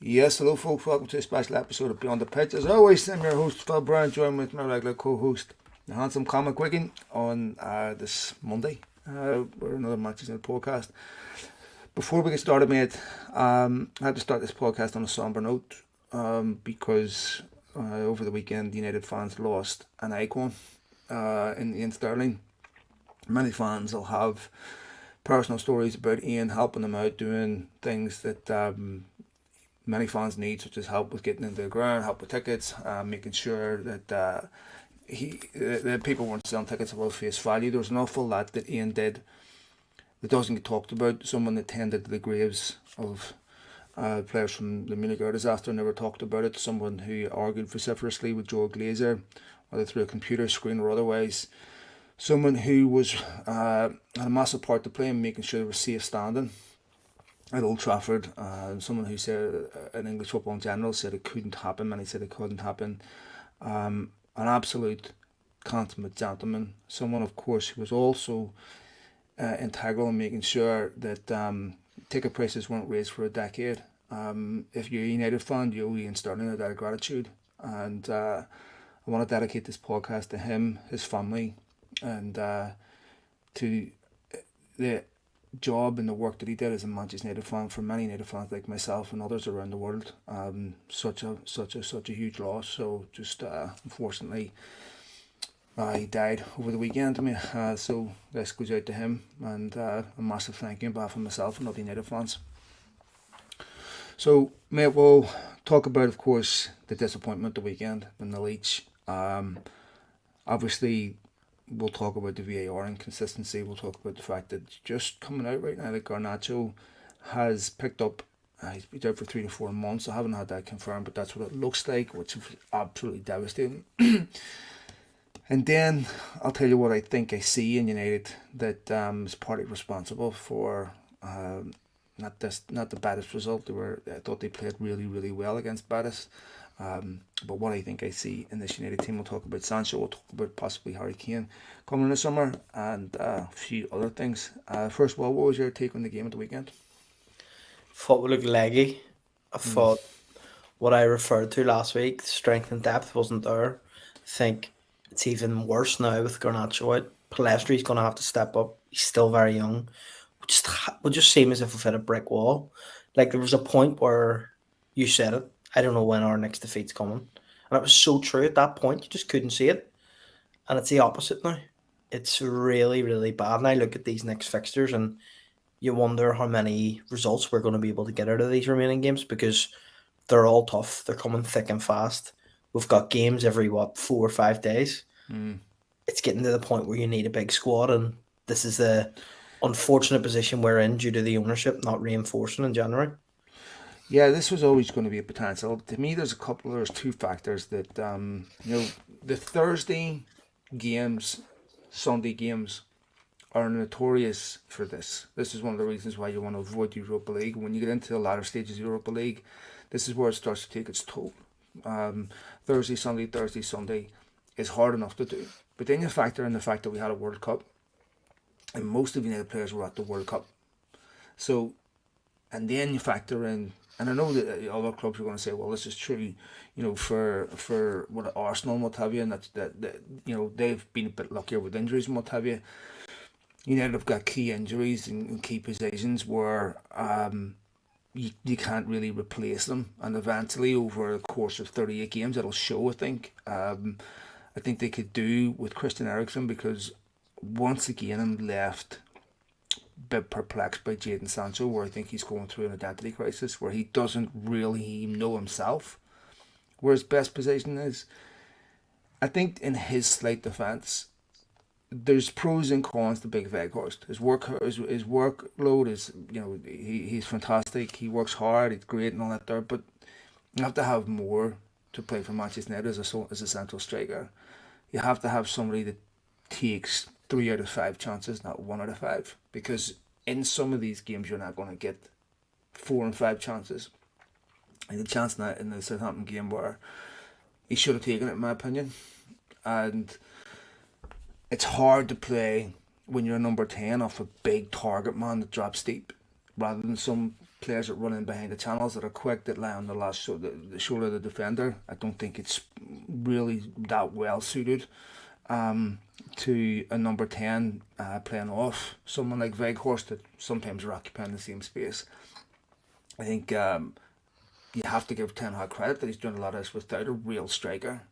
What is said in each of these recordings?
Yes, hello folks, welcome to a special episode of Beyond the Pitch. As always, I'm your host Phil Brown, joined with my regular co-host, the handsome Colm Wiggin, on this Monday. We're another Matches in the podcast. Before we get started, mate, I had to start this podcast on a somber note because over the weekend, United fans lost an icon in Sterling. Many fans will have personal stories about Ian helping them out, doing things that many fans need, such as help with getting into the ground, help with tickets, making sure that the people weren't selling tickets above face value. There was an awful lot that Ian did that doesn't get talked about. Someone that tended to the graves of players from the Munich air disaster, never talked about it. Someone who argued vociferously with Joe Glazer, whether through a computer screen or otherwise. Someone who had a massive part to play in making sure they were safe standing at Old Trafford. Someone who said, in English football in general, said it couldn't happen. Many said it couldn't happen. An absolute consummate gentleman. Someone, of course, who was also integral in making sure that ticket prices weren't raised for a decade. If you're a United fan, you owe Ian Sterling a debt of gratitude. And I want to dedicate this podcast to him, his family, and to the job and the work that he did as a Manchester United fan for many United fans like myself and others around the world. Such a huge loss. So just unfortunately, he died over the weekend. So this goes out to him, and a massive thank you on behalf of myself and other United fans. So, mate, we'll talk about, of course, the disappointment the weekend in the Leach. Obviously, we'll talk about the VAR inconsistency. We'll talk about the fact that it's just coming out right now that Garnacho has picked up. He's been out for 3 to 4 months. I haven't had that confirmed, but that's what it looks like, which is absolutely devastating. And then I'll tell you what I think I see in United that is partly responsible for not the baddest result. I thought they played really, really well against Betis. But what I think I see in this United team, we'll talk about Sancho, we'll talk about possibly Harry Kane coming in the summer, and a few other things. First of all, what was your take on the game at the weekend? Thought we looked leggy. I thought what I referred to last week, strength and depth, wasn't there. I think it's even worse now with Garnacho out. Palestri's going to have to step up. He's still very young. Would just seem as if we've hit a brick wall. Like there was a point where you said it. I don't know when our next defeat's coming, and it was so true at that point. You just couldn't see it, and it's the opposite now. It's really, really bad. And I look at these next fixtures, and you wonder how many results we're going to be able to get out of these remaining games because they're all tough. They're coming thick and fast. We've got games every 4 or 5 days. It's getting to the point where you need a big squad, and this is the unfortunate position we're in due to the ownership not reinforcing in January. Yeah, this was always going to be a potential. To me, there's two factors that, the Thursday games, Sunday games are notorious for this. This is one of the reasons why you want to avoid Europa League. When you get into the latter stages of Europa League, this is where it starts to take its toll. Thursday, Sunday is hard enough to do. But then you factor in the fact that we had a World Cup, and most of United players were at the World Cup. So, and then you factor in, and I know that other clubs are going to say, well, this is true, for what Arsenal and what have you, and that they've been a bit luckier with injuries and what have you. United have got key injuries in key positions where you can't really replace them, and eventually over the course of 38 games it'll show. I think they could do with Christian Eriksen, because once again I'm left a bit perplexed by Jadon Sancho, where I think he's going through an identity crisis where he doesn't really know himself where his best position is. I think in his slight defence, there's pros and cons to Big Veghorst. His workload is, he's fantastic. He works hard. He's great and all that there. But you have to have more to play for Manchester United as a central striker. You have to have somebody that takes 3 out of 5 chances, not 1 out of 5. Because in some of these games, you're not going to get 4 and 5 chances. And the chance in the Southampton game where he should have taken it, in my opinion. And it's hard to play when you're number 10 off a big target man that drops deep, rather than some players that run in behind the channels that are quick, that lie on the the shoulder of the defender. I don't think it's really that well suited to a number 10 playing off someone like Weghorst that sometimes are occupying the same space. I think you have to give Ten Hag credit that he's doing a lot of this without a real striker.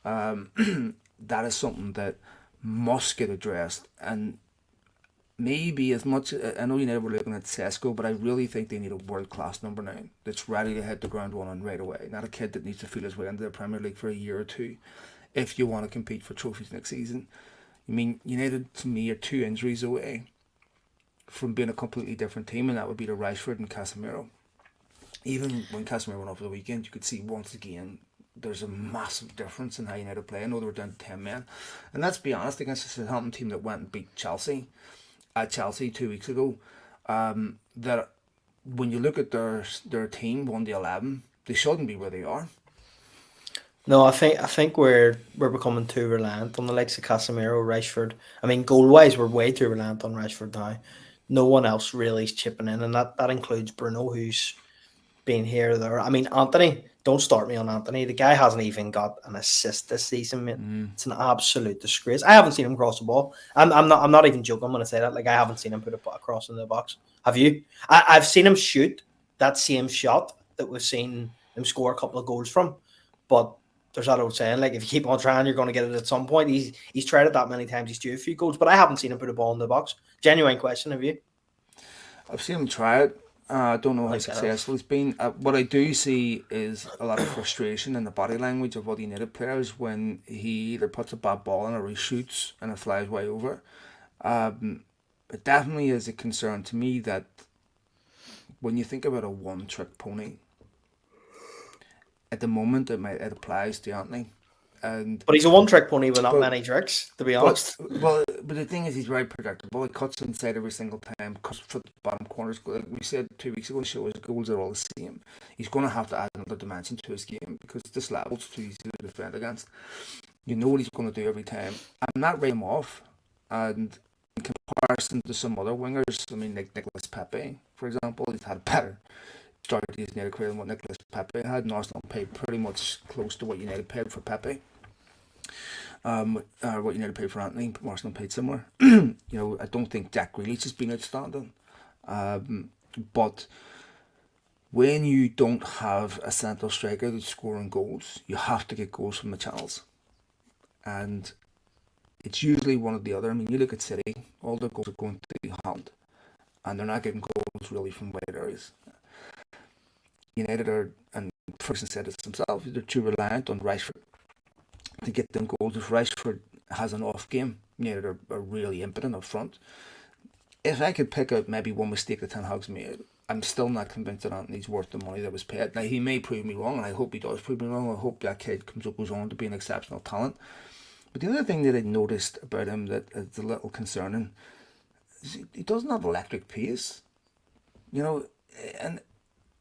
That is something that must get addressed. And maybe as much, I know you never looking at Sesko, but I really think they need a world-class number 9 that's ready to hit the ground running right away. Not a kid that needs to feel his way into the Premier League for a year or two if you want to compete for trophies next season. I mean, United to me are 2 injuries away from being a completely different team, and that would be to Rashford and Casemiro. Even when Casemiro went off the weekend, you could see once again there's a massive difference in how United play. I know they were down to 10 men. And let's be honest, against the Southampton team that went and beat Chelsea at Chelsea 2 weeks ago, that when you look at their team 1-11, they shouldn't be where they are. No, I think we're becoming too reliant on the likes of Casemiro, Rashford. I mean, goal-wise, we're way too reliant on Rashford now. No one else really is chipping in, and that includes Bruno, who's been here or there. I mean, Anthony, don't start me on Anthony. The guy hasn't even got an assist this season, mate. It's an absolute disgrace. I haven't seen him cross the ball. I'm not even joking when I say that. Like, I haven't seen him put a cross in the box. Have you? I've seen him shoot that same shot that we've seen him score a couple of goals from. But there's that old saying, like, if you keep on trying, you're going to get it at some point. He's tried it that many times. He's due a few goals, but I haven't seen him put a ball in the box. Genuine question, have you? I've seen him try it. I don't know how successful he's been. What I do see is a lot of frustration in the body language of other United players when he either puts a bad ball in or he shoots and it flies way over. It definitely is a concern to me that when you think about a one-trick pony, at the moment it applies to Anthony. But he's a one-trick pony with not many tricks, to be honest. But the thing is, he's very predictable. He cuts inside every single time, cuts for the bottom corners. Like we said 2 weeks ago, his goals are all the same. He's going to have to add another dimension to his game because this level's too easy to defend against. You know what he's going to do every time. I'm not writing him off. And in comparison to some other wingers, I mean, like Nicolas Pepe, for example, he's had a better start to his United career than what Nicolas Pepe had. And Arsenal paid pretty much close to what United paid for Pepe. What United paid for Anthony, Arsenal paid similar. You know, I don't think Jack Grealish has been outstanding. But when you don't have a central striker that's scoring goals, you have to get goals from the channels. And it's usually one or the other. I mean, you look at City, all their goals are going through Haaland, and they're not getting goals really from wide areas. United are, and Ferguson said it himself, they're too reliant on Rashford to get them goals. If Rashford has an off game, United are really impotent up front. If I could pick out maybe one mistake that Ten Hag's made, I'm still not convinced that Anthony's worth the money that was paid. Now, he may prove me wrong, and I hope he does prove me wrong. I hope that kid goes on to be an exceptional talent. But the other thing that I noticed about him that is a little concerning is he doesn't have electric pace. You know, and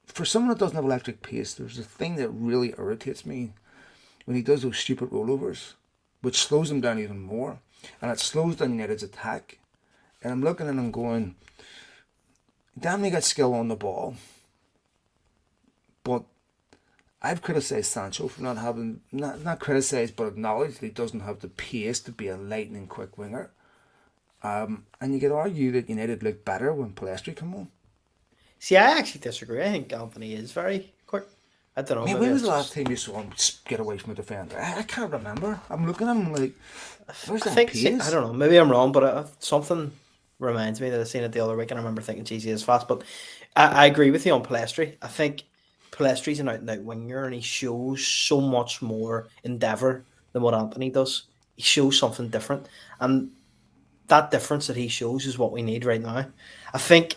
for someone that doesn't have electric pace, there's a thing that really irritates me when he does those stupid rollovers, which slows him down even more. And it slows down United's attack. And I'm looking at him going, damn, he got skill on the ball. But I've criticised Sancho for not having, not criticised, but acknowledged that he doesn't have the pace to be a lightning quick winger. And you could argue that United looked better when Palestri came on. See, I actually disagree. I think Anthony is very quick. I don't know. I mean, when was the last time you saw him get away from a defender? I can't remember. I'm looking at him like, where's that pace? I don't know. Maybe I'm wrong, but something reminds me that I seen it the other week and I remember thinking, geez, he is fast. But I agree with you on Palestri. I think Palestri's an out-and-out winger and he shows so much more endeavour than what Anthony does. He shows something different. And that difference that he shows is what we need right now. I think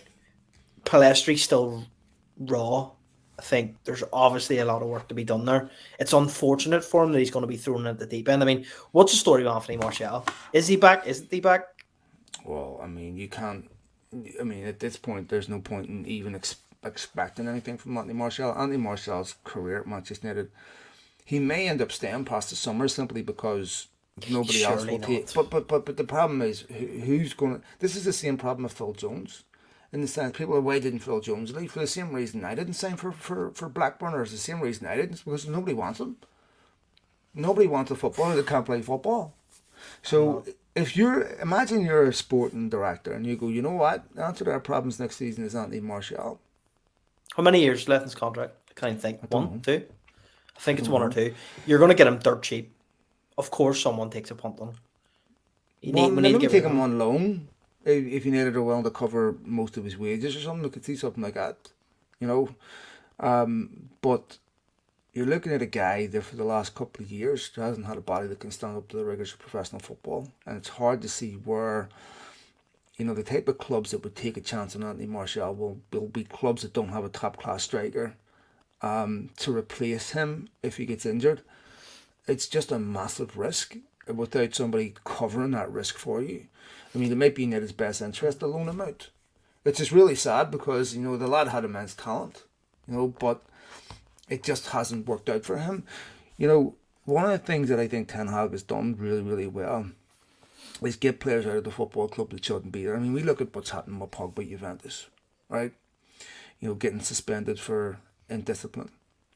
Palestri's still raw. I think there's obviously a lot of work to be done there. It's unfortunate for him that he's going to be thrown at the deep end. I mean, what's the story of Anthony Martial? Is he back? Isn't he back? Well, I mean, you can't. I mean, at this point, there's no point in even expecting anything from Anthony Martial. Anthony Martial's career at Manchester United, he may end up staying past the summer simply because nobody else will take. But the problem is, who's going to. This is the same problem with Phil Jones. in the sense people are, why didn't Phil Jones leave? For the same reason I didn't sign for Blackburn, or it's the same reason I didn't, because nobody wants him. Nobody wants a footballer that can't play football. So if imagine you're a sporting director and you go, you know what, the answer to our problems next season is Anthony Martial. How many years left in his contract? I can't even think. don't One, know. two? I think it's one or two. You're going to get him dirt cheap. Of course someone takes a punt on him. We need to maybe get take rid of him on loan if you needed a willing to cover most of his wages or something. We could see something like that, you know. But you're looking at a guy that for the last couple of years who hasn't had a body that can stand up to the rigors of professional football, and it's hard to see where, you know, the type of clubs that would take a chance on Anthony Martial will be clubs that don't have a top class striker to replace him if he gets injured. It's just a massive risk without somebody covering that risk for you. I mean, it might be in his best interest to loan him out. It's just really sad because, you know, the lad had immense talent, you know, but it just hasn't worked out for him. You know, one of the things that I think Ten Hag has done really, really well is get players out of the football club that shouldn't be there. I mean, we look at what's happening with Pogba at Juventus, right? You know, getting suspended for indiscipline.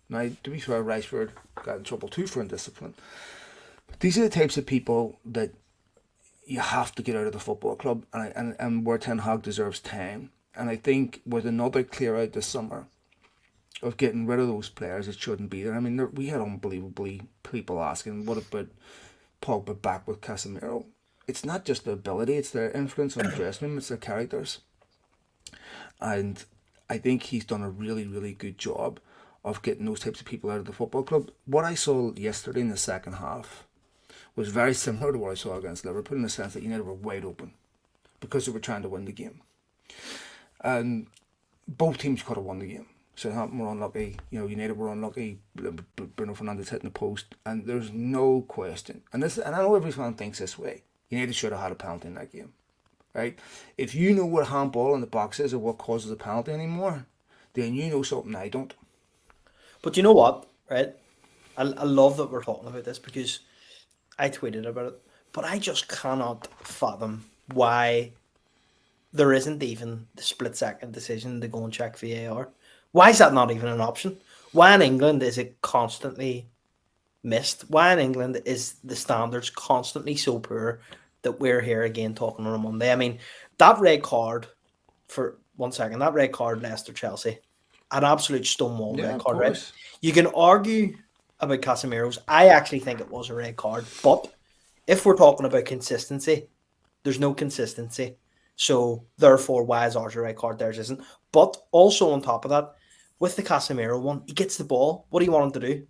Now, to be fair, Rashford got in trouble too for indiscipline. But these are the types of people that you have to get out of the football club, and where Ten Hag deserves time. And I think with another clear out this summer of getting rid of those players that shouldn't be there. I mean, we had unbelievably people asking, what about Pogba back with Casemiro? It's not just their ability, it's their influence on the dressing room, it's their characters. And I think he's done a really, really good job of getting those types of people out of the football club. What I saw yesterday in the second half was very similar to what I saw against Liverpool, in the sense that United were wide open because they were trying to win the game. And both teams could have won the game. Southampton were unlucky, you know, United were unlucky, Bruno Fernandes hitting the post, and there's no question. And I know every fan thinks this way. United should have had a penalty in that game, right? If you know what handball in the box is or what causes a penalty anymore, then you know something I don't. But you know what, right? I love that we're talking about this because I tweeted about it, but I just cannot fathom why there isn't even the split-second decision to go and check VAR. Why is that not even an option? Why in England is it constantly missed? Why in England is the standards constantly so poor that we're here again talking on a Monday? I mean, that red card, for 1 second, that red card Leicester-Chelsea, an absolute stonewall red card, right? You can argue about Casemiro's. I actually think it was a red card, but if we're talking about consistency, there's no consistency. So therefore, why is ours a red card, theirs isn't? But also on top of that, with the Casemiro one, he gets the ball. What do you want him to do?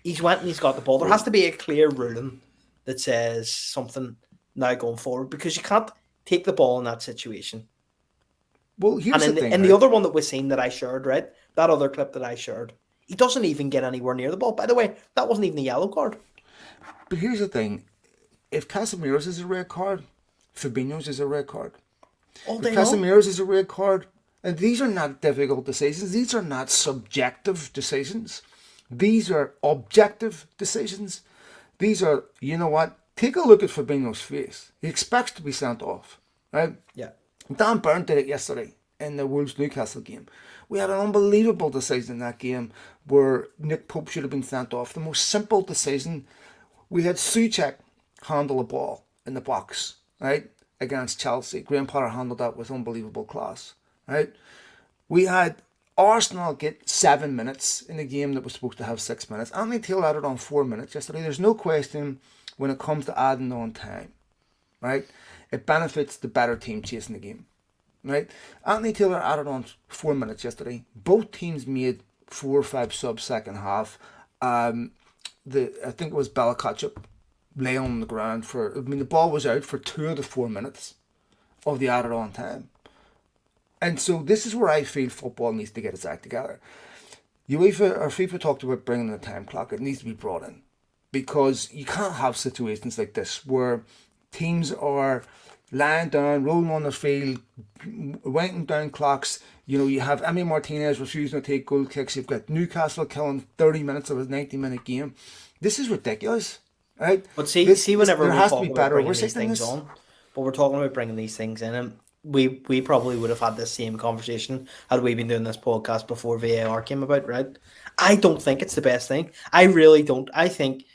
He's went and he's got the ball. There has to be a clear ruling that says something now going forward, because you can't take the ball in that situation. Well, here's and the thing. And the other one that we've seen that I shared, right? That other clip that I shared, he doesn't even get anywhere near the ball. By the way, that wasn't even a yellow card. But here's the thing. If Casemiro's is a red card, Fabinho's is a red card. All day if Casemiro's is a red card, and these are not difficult decisions. These are not subjective decisions. These are objective decisions. These are, you know what? Take a look at Fabinho's face. He expects to be sent off, right? Yeah. Dan Burn did it yesterday in the Wolves-Newcastle game. We had an unbelievable decision in that game where Nick Pope should have been sent off. The most simple decision. We had Souček handle the ball in the box, right, against Chelsea. Graham Potter handled that with unbelievable class, right? We had Arsenal get 7 minutes in a game that was supposed to have 6 minutes. Anthony Taylor added on 4 minutes yesterday. There's no question when it comes to adding on time, right? It benefits the better team chasing the game, right? Anthony Taylor added on 4 minutes yesterday. Both teams made 4 or 5 subs second half. I think it was Bella Kotchap lay on the ground the ball was out for 2 of the 4 minutes of the added on time. And so this is where I feel football needs to get its act together. UEFA or FIFA talked about bringing in a time clock. It needs to be brought in, because you can't have situations like this where teams are lying down, rolling on the field, winding down clocks. You know, you have Emi Martinez refusing to take goal kicks. You've got Newcastle killing 30 minutes of a 90-minute game. This is ridiculous, right? But whenever there we has talk to be about better bringing these oversight than things this. on, but we're talking about bringing these things in, and we probably would have had this same conversation had we been doing this podcast before VAR came about, right? I don't think it's the best thing. I really don't. I think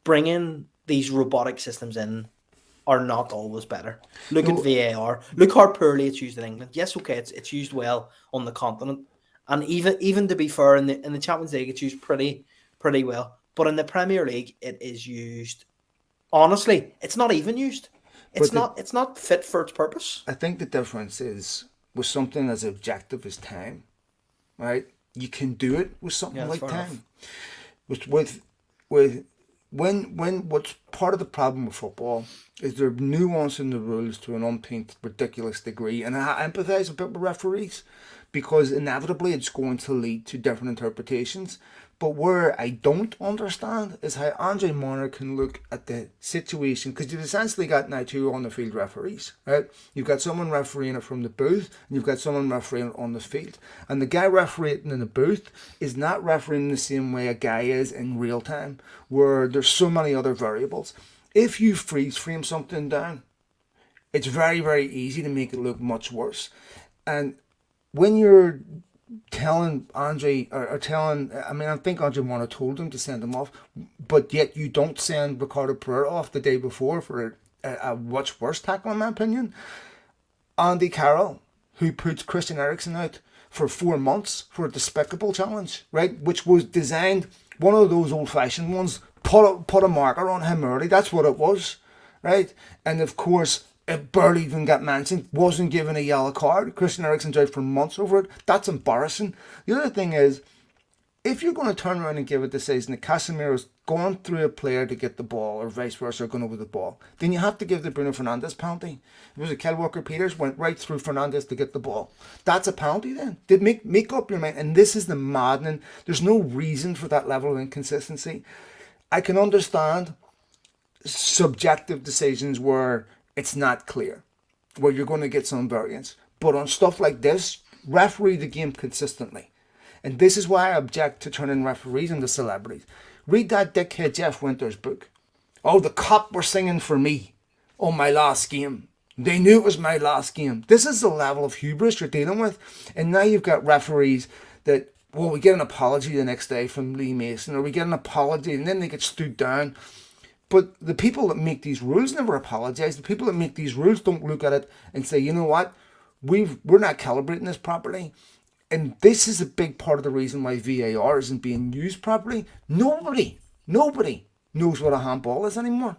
bringing these robotic systems in are not always better. Look at No, VAR. Look how poorly it's used in England. Yes, okay, it's used well on the continent, and even to be fair, in the Champions League, it's used pretty well. But in the Premier League, it is used. Honestly, it's not even used. but It's not fit for its purpose. I think the difference is with something as objective as time, right? You can do it with something Yeah, that's like fair enough. time. With when what's part of the problem with football is they're nuancing the rules to an umpteenth ridiculous degree, and I empathise a bit with referees because inevitably it's going to lead to different interpretations. But where I don't understand is how Andre Marner can look at the situation, because you've essentially got now two on the field referees, right? You've got someone refereeing it from the booth, and you've got someone refereeing it on the field. And the guy refereeing in the booth is not refereeing the same way a guy is in real time, where there's so many other variables. If you freeze frame something down, it's very, very easy to make it look much worse. And when you're telling Andre or telling, I mean, I think Andre Marner told him to send him off, but yet you don't send Ricardo Pereira off the day before for a much worse tackle, in my opinion. Andy Carroll, who puts Christian Eriksen out for 4 months for a despicable challenge, right? Which was designed, one of those old fashioned ones, put a marker on him early. That's what it was, right? And of course, it barely even got mentioned, wasn't given a yellow card. Christian Eriksen's out for months over it. That's embarrassing. The other thing is, if you're going to turn around and give a decision that Casemiro's gone through a player to get the ball, or vice versa, going over the ball, then you have to give the Bruno Fernandes penalty. It was a Kyle Walker-Peters went right through Fernandes to get the ball. That's a penalty then. Did make up your mind. And this is the maddening. There's no reason for that level of inconsistency. I can understand subjective decisions where it's not clear, where you're going to get some variance. But on stuff like this, referee the game consistently. And this is why I object to turning referees into celebrities. Read that dickhead Jeff Winter's book. Oh, the cop were singing for me on my last game. They knew it was my last game. This is the level of hubris you're dealing with. And now you've got referees that, well, we get an apology the next day from Lee Mason, or we get an apology and then they get stood down. But the people that make these rules never apologise. The people that make these rules don't look at it and say, you know what, we're not calibrating this properly. And this is a big part of the reason why VAR isn't being used properly. Nobody knows what a handball is anymore.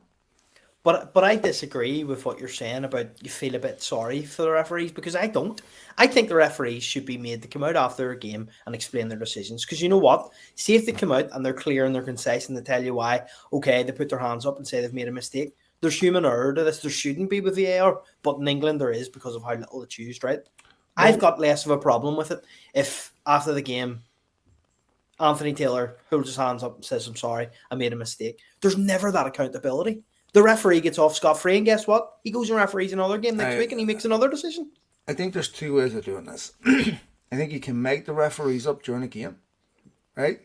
But I disagree with what you're saying about you feel a bit sorry for the referees, because I don't. I think the referees should be made to come out after a game and explain their decisions. Because you know what? See if they come out and they're clear and they're concise and they tell you why, okay, they put their hands up and say they've made a mistake. There's human error to this. There shouldn't be with VAR, but in England there is because of how little it's used, right? I've got less of a problem with it if after the game Anthony Taylor holds his hands up and says, I'm sorry, I made a mistake. There's never that accountability. The referee gets off scot-free, and guess what? He goes and referees another game next week and he makes another decision. I think there's two ways of doing this. I think you can make the referees up during a game, right?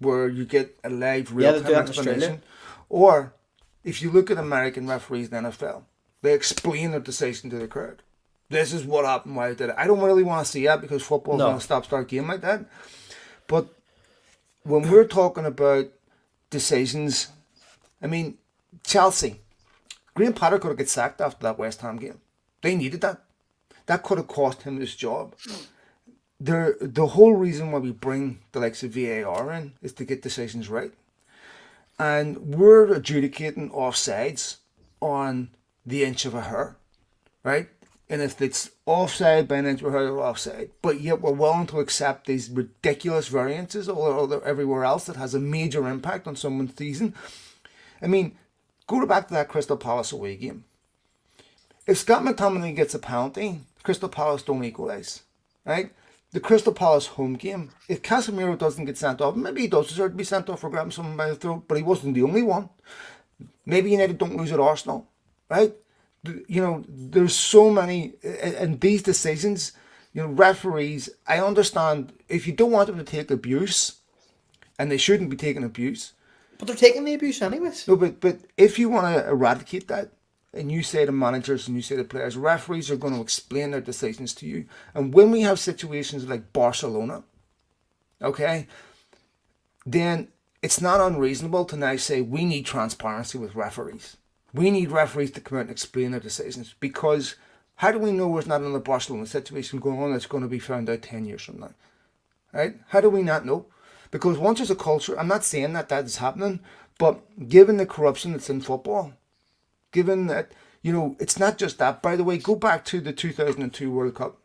Where you get a live real-time explanation. Or if you look at American referees in the NFL, they explain their decision to the crowd. This is what happened, why I did it. I don't really want to see that because football's not a stop-start game like that. But when we're talking about decisions, I mean, Chelsea, Graham Potter could have got sacked after that West Ham game. They needed that. That could have cost him his job. The whole reason why we bring the likes of VAR in is to get decisions right. And we're adjudicating offsides on the inch of a hair, right? And if it's offside by an inch of a hair, we're offside. But yet we're willing to accept these ridiculous variances everywhere else that has a major impact on someone's season. I mean, go back to that Crystal Palace away game. If Scott McTominay gets a penalty, Crystal Palace don't equalise, right? The Crystal Palace home game, if Casemiro doesn't get sent off, maybe he does deserve to be sent off for grabbing someone by the throat, but he wasn't the only one. Maybe United don't lose at Arsenal, right? You know, there's so many, and these decisions, you know, referees, I understand if you don't want them to take abuse, and they shouldn't be taking abuse. But they're taking the abuse anyways. No, but if you want to eradicate that, and you say to managers and you say to players, referees are going to explain their decisions to you. And when we have situations like Barcelona, okay, then it's not unreasonable to now say we need transparency with referees. We need referees to come out and explain their decisions, because how do we know there's not another Barcelona situation going on that's going to be found out 10 years from now? Right? How do we not know? Because once there's a culture, I'm not saying that is happening, but given the corruption that's in football, given that, it's not just that. By the way, go back to the 2002 World Cup,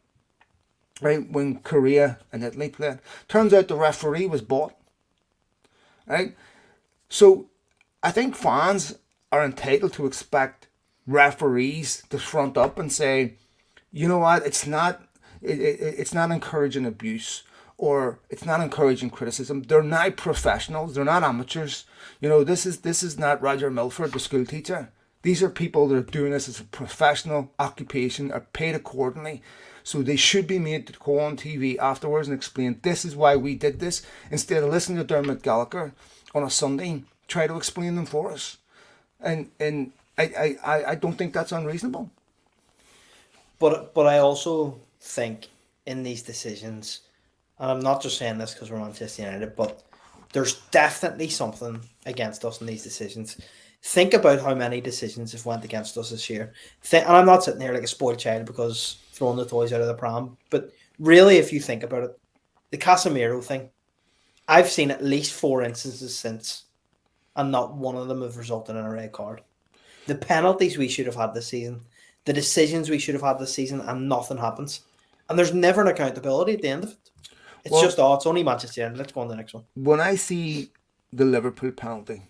right, when Korea and Italy played. Turns out the referee was bought, right? So I think fans are entitled to expect referees to front up and say, you know what, it's not encouraging abuse, or it's not encouraging criticism. They're now professionals. They're not amateurs. This is not Roger Milford, the school teacher. These are people that are doing this as a professional occupation, are paid accordingly. So they should be made to go on TV afterwards and explain, this is why we did this, instead of listening to Dermot Gallagher on a Sunday try to explain them for us. And I don't think that's unreasonable. But I also think in these decisions, and I'm not just saying this because we're Manchester United, but there's definitely something against us in these decisions. Think about how many decisions have went against us this year. And I'm not sitting here like a spoiled child because throwing the toys out of the pram, but really, if you think about it, the Casemiro thing, I've seen at least 4 instances since, and not one of them have resulted in a red card. The penalties we should have had this season, the decisions we should have had this season, and nothing happens. And there's never an accountability at the end of it. It's just, it's only Manchester United. Let's go on to the next one. When I see the Liverpool penalty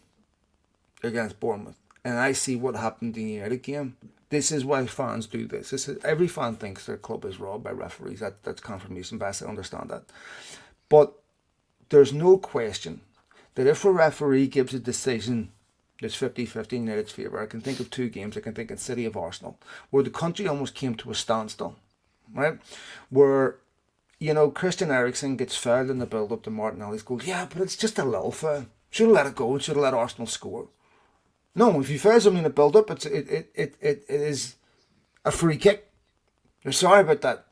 against Bournemouth, and I see what happened in the United game, this is why fans do this. Every fan thinks their club is robbed by referees. That's confirmation bias. I understand that. But there's no question that if a referee gives a decision that's 50-50 in United's favour, I can think of 2 games. I can think of City of Arsenal, where the country almost came to a standstill, right? Where, Christian Eriksen gets fouled in the build-up to Martinelli's goal. Yeah, but it's just a little foul. Should have let it go and should have let Arsenal score. No, if you foul something in the build-up, it is a free kick. You're sorry about that.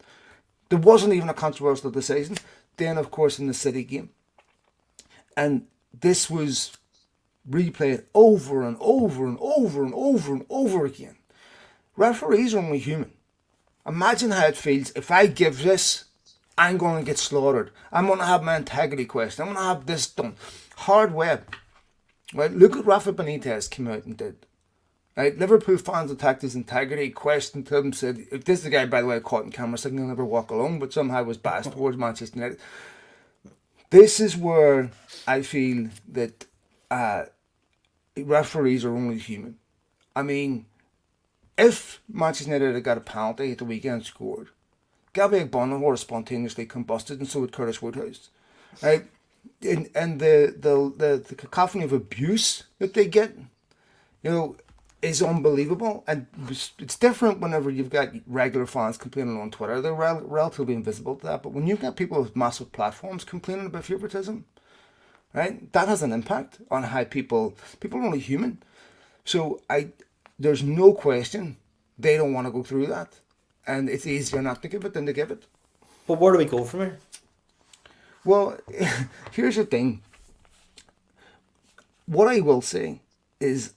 There wasn't even a controversial decision. Then, of course, in the City game. And this was replayed over and over and over and over and over again. Referees are only human. Imagine how it feels if I give this, I'm going to get slaughtered. I'm going to have my integrity questioned. I'm going to have this done. Hard web. Right? Look at Rafa Benitez came out and did. Right? Liverpool fans attacked his integrity, questioned him, said, this is the guy, by the way, caught in camera, saying he'll never walk alone, but somehow was biased towards Manchester United. This is where I feel that referees are only human. I mean, if Manchester United had got a penalty at the weekend and scored, Gabby Bonham would have spontaneously combusted, and so would Curtis Woodhouse. Right? And the cacophony of abuse that they get, is unbelievable. And it's different whenever you've got regular fans complaining on Twitter. They're relatively invisible to that. But when you've got people with massive platforms complaining about favouritism, right, that has an impact on how people are only human. So there's no question they don't want to go through that. And it's easier not to give it than to give it. But where do we go from here? Well, here's the thing. What I will say is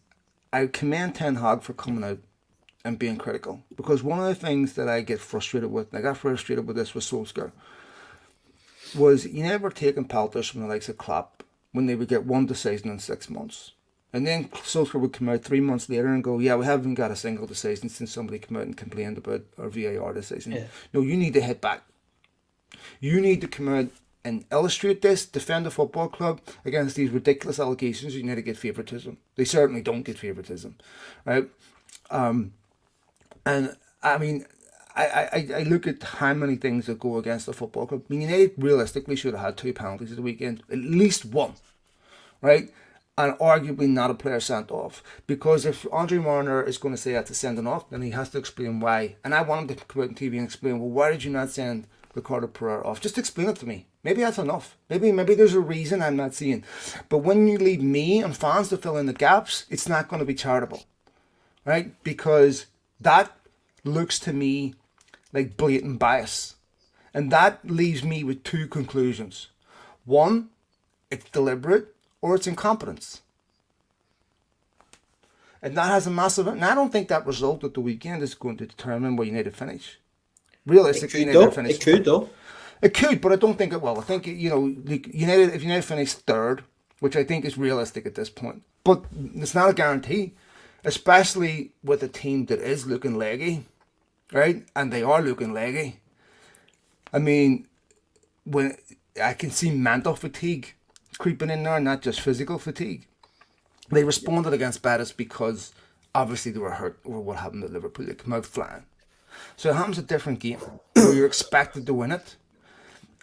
I commend Ten Hag for coming out and being critical. Because one of the things that I get frustrated with, and I got frustrated with this with Solskjaer, was he never taken penalties from the likes of Klopp when they would get one decision in 6 months. And then Solskjaer would come out 3 months later and go, yeah, we haven't got a single decision since somebody came out and complained about our VAR decision. Yeah. No, you need to hit back. You need to come out and illustrate this, defend the football club against these ridiculous allegations. You need to get favouritism. They certainly don't get favouritism, right? And I mean, I look at how many things that go against the football club. I mean, United realistically should have had 2 penalties at the weekend, at least one, right? And arguably not a player sent off. Because if Andre Marner is going to say that's a sending off, then he has to explain why. And I want him to come out on TV and explain, well, why did you not send Ricardo Pereira off? Just explain it to me. Maybe that's enough. Maybe there's a reason I'm not seeing. But when you leave me and fans to fill in the gaps, it's not going to be charitable. right? Because that looks to me like blatant bias. And that leaves me with two conclusions. One, it's deliberate, or it's incompetence. And that has a massive... And I don't think that result at the weekend is going to determine where United finish. Realistically, United finish... It could, though. It could, but I don't think it will. I think, you know, United, if United finish third, which I think is realistic at this point, but it's not a guarantee, especially with a team that is looking leggy, right? And they are looking leggy. I mean, when I can see mental fatigue creeping in there, not just physical fatigue. They responded against Betis because obviously they were hurt over what happened at Liverpool. They come out flying. So it happens a different game where you're expected to win it.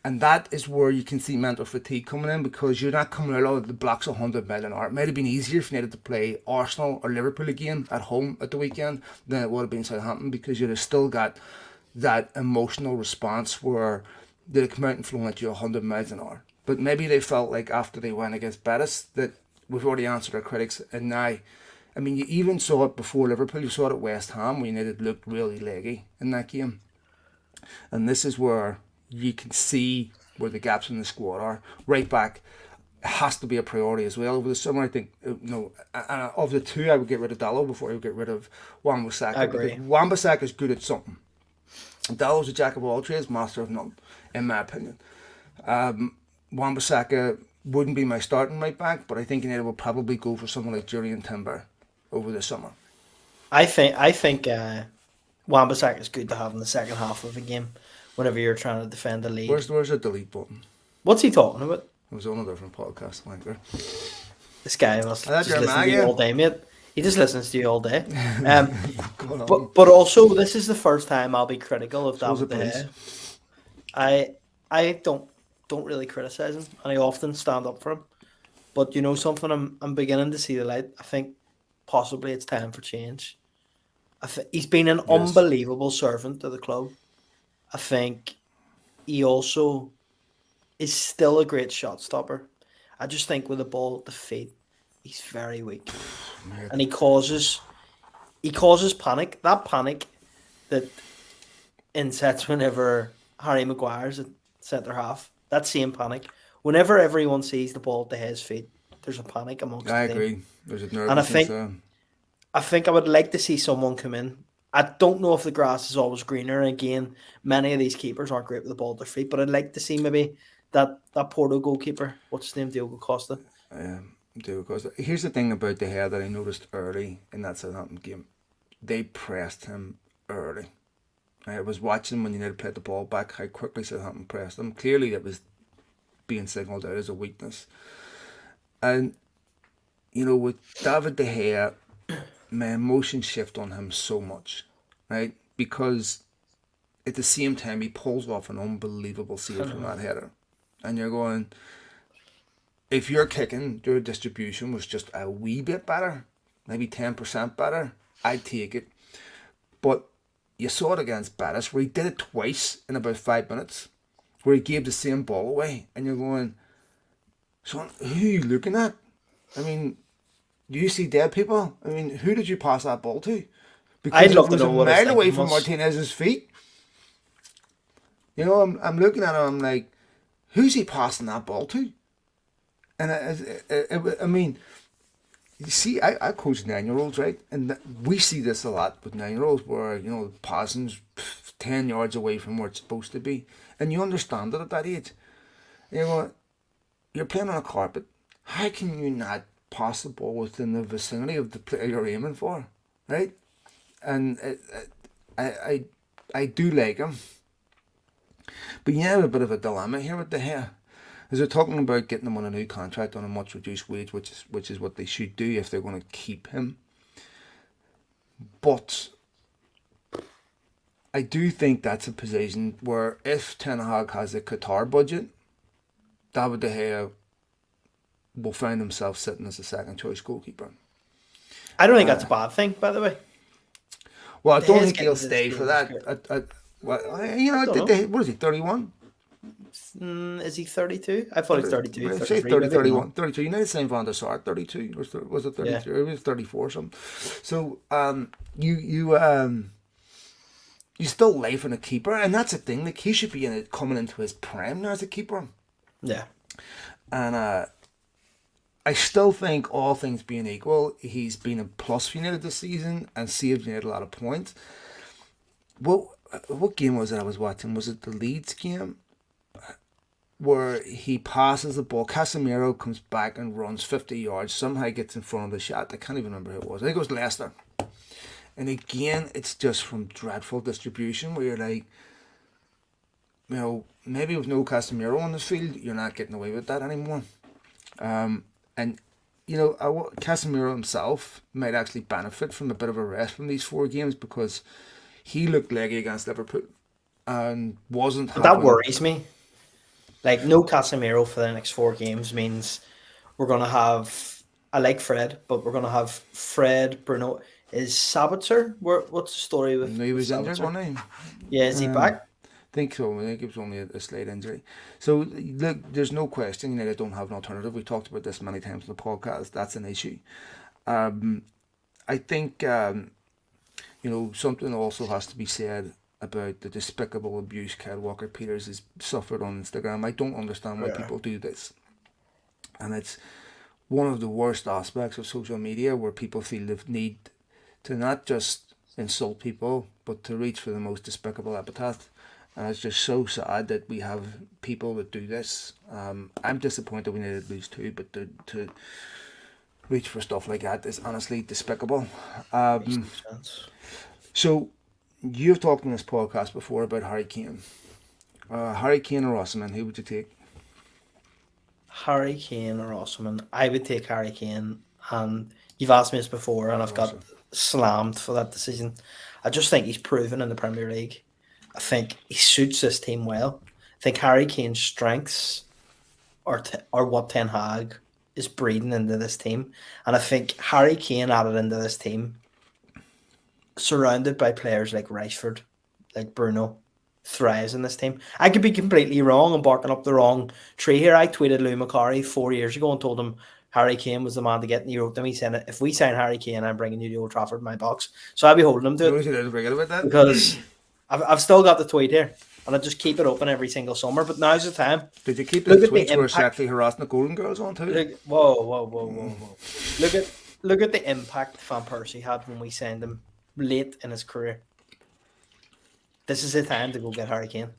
And that is where you can see mental fatigue coming in, because you're not coming out of the blocks 100 mile an hour. It might have been easier if you needed to play Arsenal or Liverpool again at home at the weekend than it would have been Southampton, because you'd have still got that emotional response where they'd have come out and flown at you 100 miles an hour. But maybe they felt like after they went against Betis that we've already answered our critics, and now, I mean, you even saw it before Liverpool. You saw it at West Ham, where United looked really leggy in that game. And this is where you can see where the gaps in the squad are. Right back has to be a priority as well over the summer. I think, you know, of the two, I would get rid of Dallo before I would get rid of Wan-Bissaka. I agree. Wan-Bissaka is good at something. Dallo's a jack of all trades, master of none, in my opinion. Wan-Bissaka wouldn't be my starting right back, but I think United will probably go for someone like Jurriën Timber over the summer. I think Wan-Bissaka is good to have in the second half of a game whenever you're trying to defend the lead. Where's the delete button? What's he talking about? It was on a different podcast, wanker. This guy must That's just your listen to you man, all day, mate. He just listens to you all day. Go on. But also, this is the first time I'll be critical of So is David it, De please? Gea. I don't really criticize him, and I often stand up for him. But you know something, I'm beginning to see the light. I think possibly it's time for change. He's been an unbelievable servant to the club. I think he also is still a great shot stopper. I just think with the ball at the feet, he's very weak, and he causes panic. That panic that insets whenever Harry Maguire's at centre half. That same panic. Whenever everyone sees the ball at his feet, there's a panic amongst the team. agree. There's a nervousness And I there. think I would like to see someone come in. I don't know if the grass is always greener. Again, many of these keepers aren't great with the ball at their feet, but I'd like to see maybe that Porto goalkeeper, what's his name, Diogo Costa. Diogo Costa. Here's the thing about De Gea that I noticed early in that Southampton game. They pressed him early. I was watching when United played the ball back, how quickly Southampton pressed him. Clearly it was being signalled out as a weakness. And, you know, with David De Gea, my emotions shift on him so much, right? Because at the same time, he pulls off an unbelievable save from that header. And you're going, if your kicking, your distribution was just a wee bit better, maybe 10% better, I'd take it. But you saw it against Betis, where he did it twice in about 5 minutes, where he gave the same ball away. And you're going, son, who are you looking at? I mean, do you see dead people? I mean, who did you pass that ball to? Because I'd love it was to know a what his mile away thinking from was. Martinez's feet. You know, I'm looking at him, I'm like, who's he passing that ball to? And I mean, you see, I coach 9-year-olds, right? And we see this a lot with 9-year-olds where, you know, passing's 10 yards away from where it's supposed to be. And you understand it at that age. You know, you're playing on a carpet. How can you not pass the ball within the vicinity of the player you're aiming for, right? And I do like him. But you have a bit of a dilemma here with De Gea. As they're talking about getting him on a new contract on a much reduced wage, which is what they should do if they're going to keep him. But I do think that's a position where if Ten Hag has a Qatar budget, David De Gea will find himself sitting as a second choice goalkeeper. I don't think that's a bad thing, by the way. Well, I De don't Gea's think he'll getting stay this for game that. Well, you know, I don't know. what is he, 31? Is he 32? I thought he's 32, Well, say 33, 30, maybe I'm wrong. 31, 32. United signed Van der Sar 32, or was it Yeah. 33? It was 34 or something. So you still life in a keeper, and that's the thing. Like, he should be coming into his prime now as a keeper. Yeah. And I still think, all things being equal, he's been a plus for United this season and saved United a lot of points. What game was it I was watching? Was it the Leeds game? Where he passes the ball, Casemiro comes back and runs 50 yards, somehow gets in front of the shot. I can't even remember who it was. I think it was Leicester. And again, it's just from dreadful distribution where you're like, maybe with no Casemiro on the field, you're not getting away with that anymore. And Casemiro himself might actually benefit from a bit of a rest from these 4 games, because he looked leggy against Liverpool and wasn't. But that worries me. Like, no Casemiro for the next 4 games means we're going to have. I like Fred, but we're going to have Fred, Bruno. Is Sabitzer? What's the story with? He was with injured, Sabitzer? wasn't he? Yeah, is he back? I think so. I think it was only a slight injury. So, look, there's no question United don't have an alternative. We talked about this many times in the podcast. That's an issue. I think, something also has to be said about the despicable abuse Kyle Walker-Peters has suffered on Instagram. I don't understand why people do this. And it's one of the worst aspects of social media, where people feel the need to not just insult people, but to reach for the most despicable epithet. And it's just so sad that we have people that do this. I'm disappointed we needed to lose 2, but to reach for stuff like that is honestly despicable. So, you've talked in this podcast before about Harry Kane. Harry Kane or Osimhen, who would you take? Harry Kane or Osimhen? I would take Harry Kane. And you've asked me this before, and I've got slammed for that decision. I just think he's proven in the Premier League. I think he suits this team well. I think Harry Kane's strengths are what Ten Hag is breeding into this team. And I think Harry Kane added into this team, surrounded by players like Rashford, like Bruno, thrives in this team. I could be completely wrong and barking up the wrong tree here. I tweeted Lou Macari 4 years ago and told him Harry Kane was the man to get, and he wrote to me saying, if we sign Harry Kane, I'm bringing you to Old Trafford in my box. So I'll be holding him to it, because I've still got the tweet here, and I just keep it open every single summer. But now's the time. Did you keep the tweets where sexually harassing the Golden Girls on too? Whoa. Look at the impact Van Persie had when we signed him late in his career. This is the time to go get Harry Kane.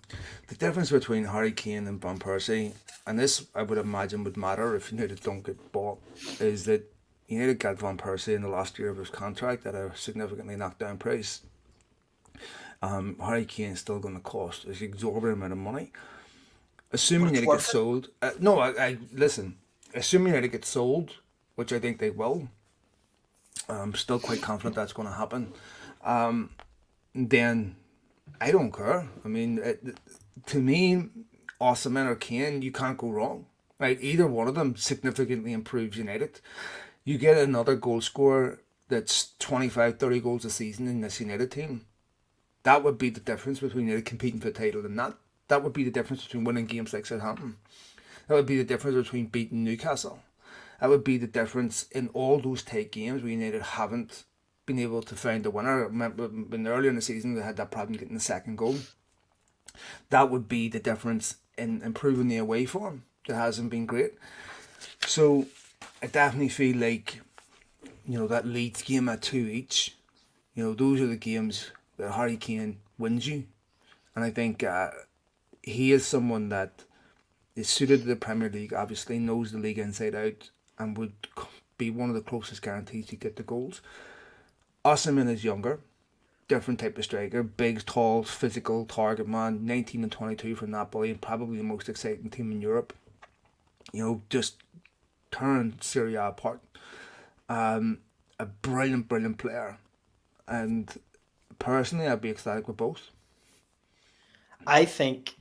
The difference between Harry Kane and Van Persie, and this I would imagine would matter if United don't get bought, is that United got Van Persie in the last year of his contract at a significantly knocked down price. Harry Kane is still going to cost an exorbitant amount of money. Assuming United gets sold, listen. Assuming United gets sold, which I think they will, I'm still quite confident that's going to happen. Then I don't care. I mean, to me, Osimhen or Kane, you can't go wrong. Right? Either one of them significantly improves United. You get another goal scorer that's 25, 30 goals a season in this United team. That would be the difference between United competing for the title and that. That would be the difference between winning games like Southampton. That would be the difference between beating Newcastle. That would be the difference in all those tight games where United haven't been able to find the winner. I remember when earlier in the season they had that problem getting the second goal. That would be the difference in improving the away form. That hasn't been great. So I definitely feel like, that Leeds game at 2 each, those are the games that Harry Kane wins you. And I think he is someone that is suited to the Premier League, obviously knows the league inside out, and would be one of the closest guarantees to get the goals. Osimhen is younger, different type of striker, big, tall, physical target man, 19 and 22 for Napoli, and probably the most exciting team in Europe. Just turn Serie A apart. A brilliant player. And personally, I'd be ecstatic with both. I think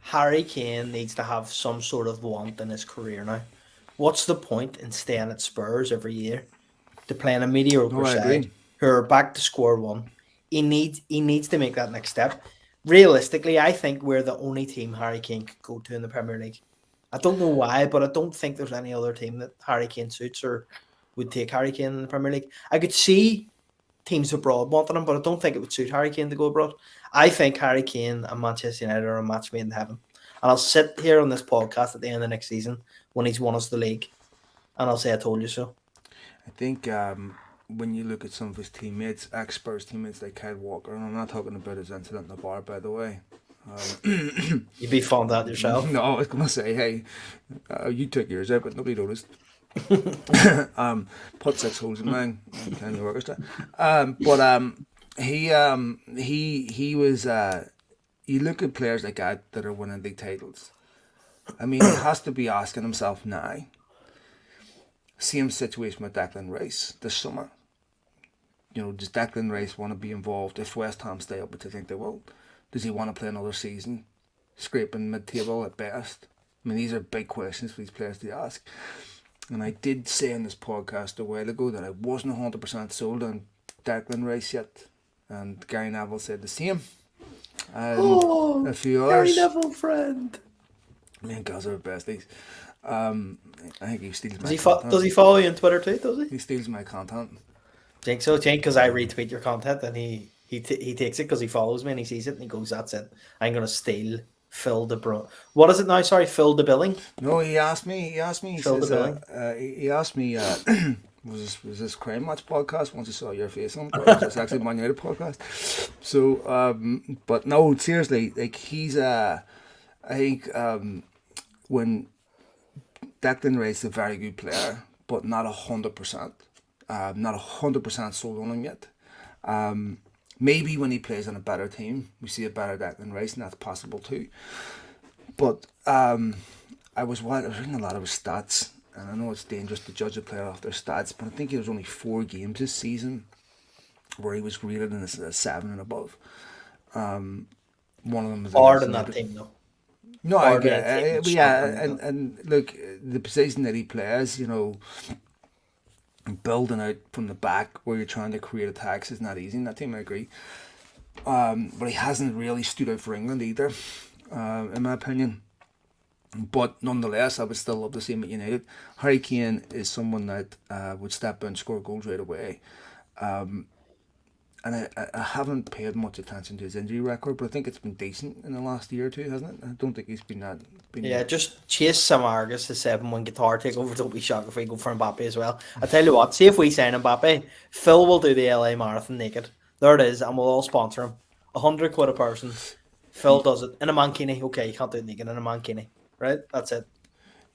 Harry Kane needs to have some sort of want in his career now. What's the point in staying at Spurs every year to playing a mediocre side who are back to square one? He needs to make that next step. realistically, I think we're the only team Harry Kane could go to in the Premier League. I don't know why, but I don't think there's any other team that Harry Kane suits or would take Harry Kane in the Premier League. I could see teams abroad wanting him, but I don't think it would suit Harry Kane to go abroad. I think Harry Kane and Manchester United are a match made in heaven. And I'll sit here on this podcast at the end of next season when he's won us the league, and I'll say I told you so. I think when you look at some of his teammates, ex-Spurs teammates like Kyle Walker, and I'm not talking about his incident in the bar, by the way. You'd be fond of that yourself. No, I was going to say, hey, you took yours out, but nobody noticed. Put 6 holes in mine. Can you orchestra? He was. You look at players like that are winning league titles. I mean, he has to be asking himself now. Same situation with Declan Rice this summer. You know, does Declan Rice want to be involved if West Ham stay up, which I think they will? Does he want to play another season, scraping mid-table at best? I mean, these are big questions for these players to ask. And I did say in this podcast a while ago that I wasn't 100% sold on Declan Rice yet. And Gary Neville said the same. And a few others. Gary Neville, friend. Me and Gaz are besties. I think he steals my Does content. he follow you on Twitter too, does he? He steals my content. Think so, Jake? Because I retweet your content and he takes it because he follows me and he sees it and he goes, "That's it. I'm gonna steal Phil de Bro. What is it now? Sorry, Phil de Billing." No, he asked me. He Phil says, de Billing. he asked me. Was this Crime Match podcast? Once I saw your face on, it, or was this actually Man Utd podcast? So, but no, seriously, like he's I think when Declan Rice is a very good player, but not 100%. Not 100% sold on him yet. Maybe when he plays on a better team, we see a better Declan Rice, and that's possible too. But I was reading a lot of his stats, and I know it's dangerous to judge a player off their stats, but I think it was only 4 games this season where he was rated in a 7 and above. One of them was Harder than that team, though. No, I Harder get than that it. team, And look, the position that he plays, you know, building out from the back where you're trying to create attacks is not easy in that team, I agree. But he hasn't really stood out for England either, in my opinion. But nonetheless, I would still love to see him at United. Harry Kane is someone that would step in and score goals right away. And I haven't paid much attention to his injury record, but I think it's been decent in the last year or two, hasn't it? I don't think he's been that. Yeah, just chase some Argus, the 7-1 guitar takeover. Don't be shocked if we go for Mbappe as well. I tell you what, see if we sign Mbappe, Phil will do the LA Marathon naked. There it is, and we'll all sponsor him. 100 quid a person. Phil does it in a mankini. Okay, you can't do it naked in a mankini, right? That's it.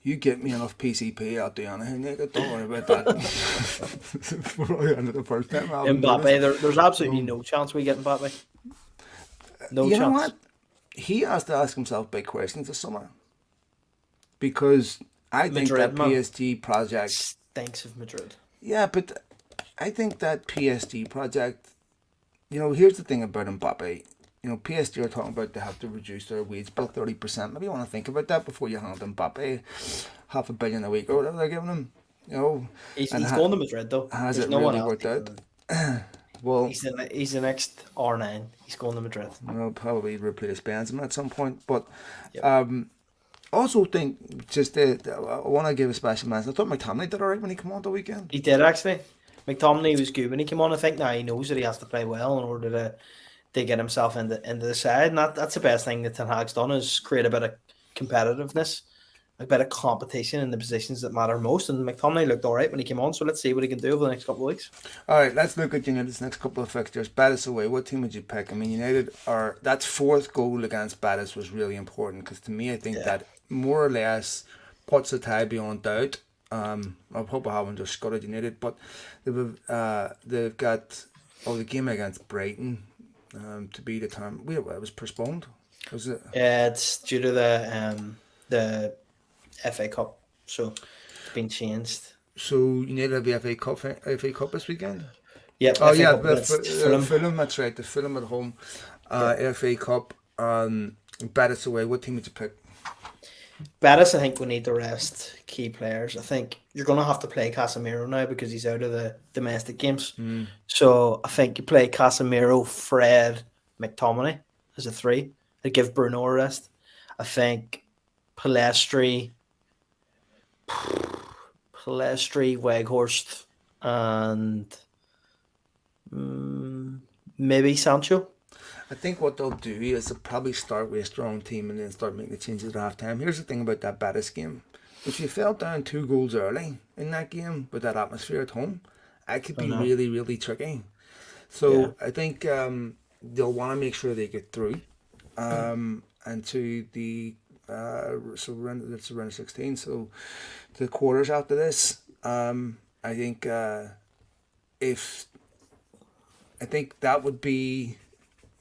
You get me enough PCP, I'll do anything, nigga. Don't worry about that. The first time Mbappe, there's absolutely no chance we get Mbappe. No you chance. know what? He has to ask himself big questions this summer. Because I think Madrid, that man. PSG project... Stinks of Madrid. Yeah, but I think that PSG project... You know, here's the thing about Mbappe. You know, PSG are talking about they have to reduce their wage bill 30%. Maybe you want to think about that before you hand Mbappe $500 million a week or whatever they're giving him. You know, He's going to Madrid though. Has There's it no one really else worked out? taking Well, he's the next R9. He's going to Madrid. I'll probably replace Benzema at some point. But Yep. also think just I want to give a special mention. I thought McTominay did alright when he came on the weekend. He did actually. McTominay was good when he came on. I think now he knows that he has to play well in order to get himself into the side. And that's the best thing that Ten Hag's done is create a bit of competitiveness, a bit of competition in the positions that matter most. And McTominay looked all right when he came on. So let's see what he can do over the next couple of weeks. All right, let's look at United's next couple of fixtures. Betis away. What team would you pick? I mean, United are that 4th goal against Betis was really important because to me, I think that more or less puts the tie beyond doubt. I hope I haven't just scuttled United, but they've got the game against Brighton to be determined. Wait, it was postponed. Was it? Yeah, it's due to the FA Cup, so it's been changed. So United have the FA Cup this weekend. Yep. Oh FA yeah, Cup against Fulham. Fulham. That's right. The Fulham at home. FA Cup. Betis away. What team would you pick? Betis, I think we need to rest key players. I think you're going to have to play Casemiro now because he's out of the domestic games. So I think you play Casemiro, Fred, McTominay. as a 3. I'd give Bruno a rest. I think Palestri, Weghorst, and maybe Sancho. I think what they'll do is they'll probably start with a strong team and then start making the changes at half time. Here's the thing about that Betis game. If you fell down 2 goals early in that game with that atmosphere at home, it could be really, really tricky. So I think they'll want to make sure they get through. And to the it's around 16. So the quarters after this, I think that would be.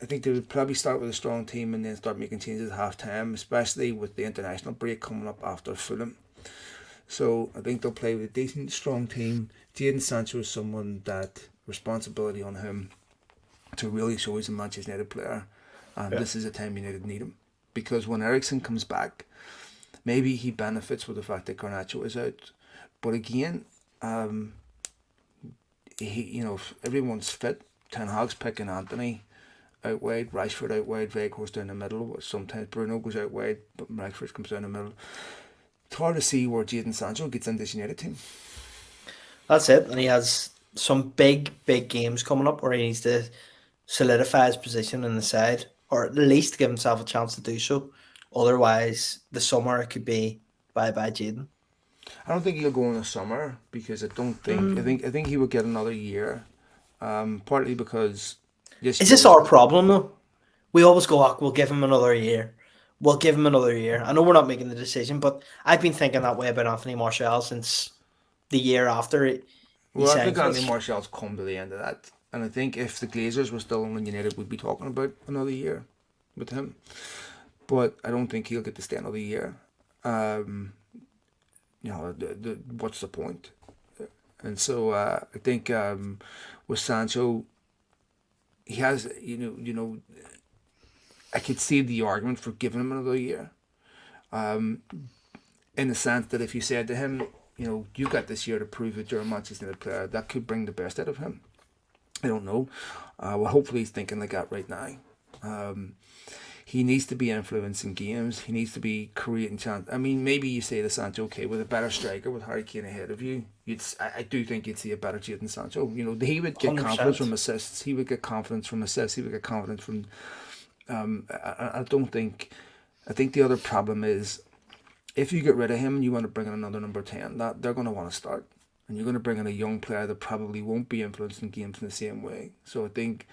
I think they would probably start with a strong team and then start making changes at half time, especially with the international break coming up after Fulham. So I think they'll play with a decent, strong team. Jadon Sancho is someone that responsibility on him to really show he's a Manchester United player. And this is a time United need him. Because when Eriksen comes back, maybe he benefits with the fact that Garnacho is out. But again, if everyone's fit, Ten Hag's picking Anthony out wide, Rashford out wide, Weghorst down the middle. Sometimes Bruno goes out wide, but Rashford comes down the middle. It's hard to see where Jadon Sancho gets in this United team. That's it, and he has some big games coming up where he needs to solidify his position in the side, or at least give himself a chance to do so. Otherwise, the summer it could be bye Jadon. I don't think he'll go in the summer because I think he will get another year. Partly because. Is this our problem though? We always go, we'll give him another year. We'll give him another year. I know we're not making the decision, but I've been thinking that way about Anthony Martial since the year after I think Anthony Martial's come to the end of that. And I think if the Glazers were still in United, we'd be talking about another year with him. But I don't think he'll get to stay another year. What's the point? And so I think with Sancho, he has, I could see the argument for giving him another year. In the sense that if you said to him, you've got this year to prove that you're a Manchester United player, that could bring the best out of him. I don't know. Well, hopefully he's thinking like that right now. He needs to be influencing games. He needs to be creating chance. I mean, maybe you say to Sancho, okay, with a better striker, with Harry Kane ahead of you, I do think you'd see a better Jadon Sancho. He would get 100%. Confidence from assists. He would get confidence from assists. He would get confidence from. I think the other problem is, if you get rid of him and you want to bring in another number 10, that they're going to want to start, and you're going to bring in a young player that probably won't be influencing games in the same way. So I think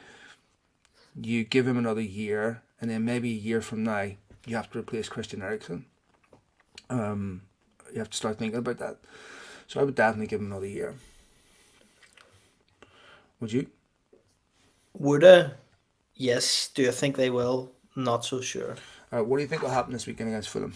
you give him another year. And then maybe a year from now, you have to replace Christian Eriksen. You have to start thinking about that. So I would definitely give him another year. Would you? Would I? Yes. Do you think they will? Not so sure. What do you think will happen this weekend against Fulham?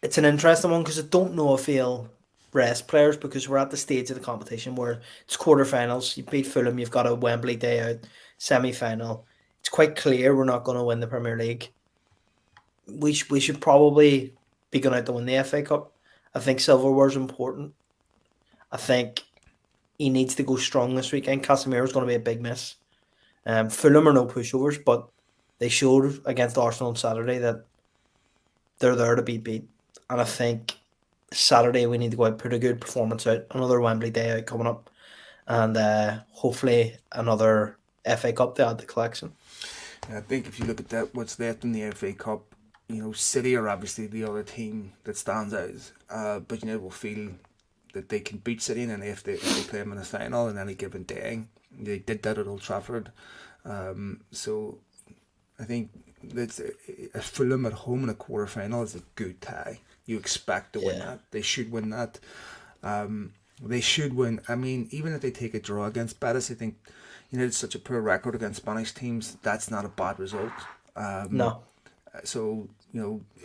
It's an interesting one because I don't know if he'll rest players because we're at the stage of the competition where it's quarterfinals. You beat Fulham, you've got a Wembley day out, semi-final. It's quite clear we're not going to win the Premier League. We should probably be going out to win the FA Cup. I think silverware is important. I think he needs to go strong this weekend. Casemiro's going to be a big miss. Fulham are no pushovers, but they showed against Arsenal on Saturday that they're there to be beat. And I think Saturday we need to go out, put a good performance out. Another Wembley day out coming up. And hopefully another FA Cup to add to the collection. I think if you look at that, what's left in the FA Cup, City are obviously the other team that stands out. But United will feel that they can beat City, and then if they play them in the final in any given day, they did that at Old Trafford. So I think that's a Fulham at home in a quarter final is a good tie. You expect to win that. They should win that. They should win. I mean, even if they take a draw against Betis, I think it's such a poor record against Spanish teams. That's not a bad result. No. So,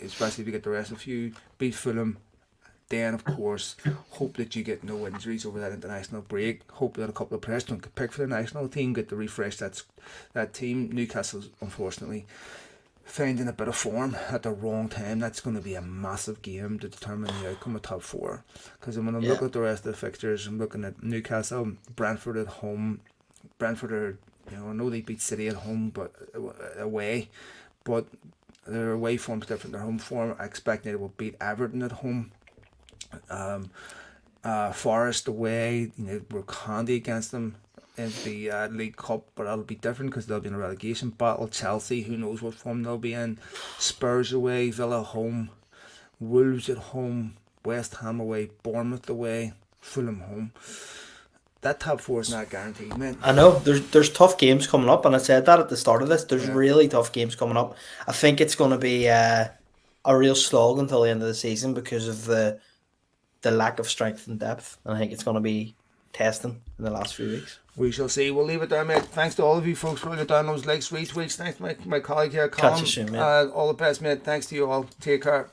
especially if you get the rest of you, beat Fulham, then, of course, hope that you get no injuries over that international break. Hope that a couple of players don't get picked for the national team, get to refresh that team. Newcastle's, unfortunately, finding a bit of form at the wrong time. That's going to be a massive game to determine the outcome of top 4. Because when I'm looking at the rest of the fixtures, I'm looking at Newcastle, Brentford at home. Brentford are I know they beat City at home, but away, but their away form's different. Their home form, I expect they will beat Everton at home. Forest away, we're handy against them in the League Cup, but it'll be different because they'll be in a relegation battle. Chelsea, who knows what form they'll be in. Spurs away, Villa home, Wolves at home, West Ham away, Bournemouth away, Fulham home. That top four is not guaranteed, man. I know there's tough games coming up, and I said that at the start of this. There's really tough games coming up. I think it's going to be a real slog until the end of the season because of the lack of strength and depth. And I think it's going to be testing in the last few weeks. We shall see. We'll leave it there, mate. Thanks to all of you folks for putting down those likes, retweets. Thanks to my colleague here, Colm. Catch you soon, mate. All the best, mate. Thanks to you all. Take care.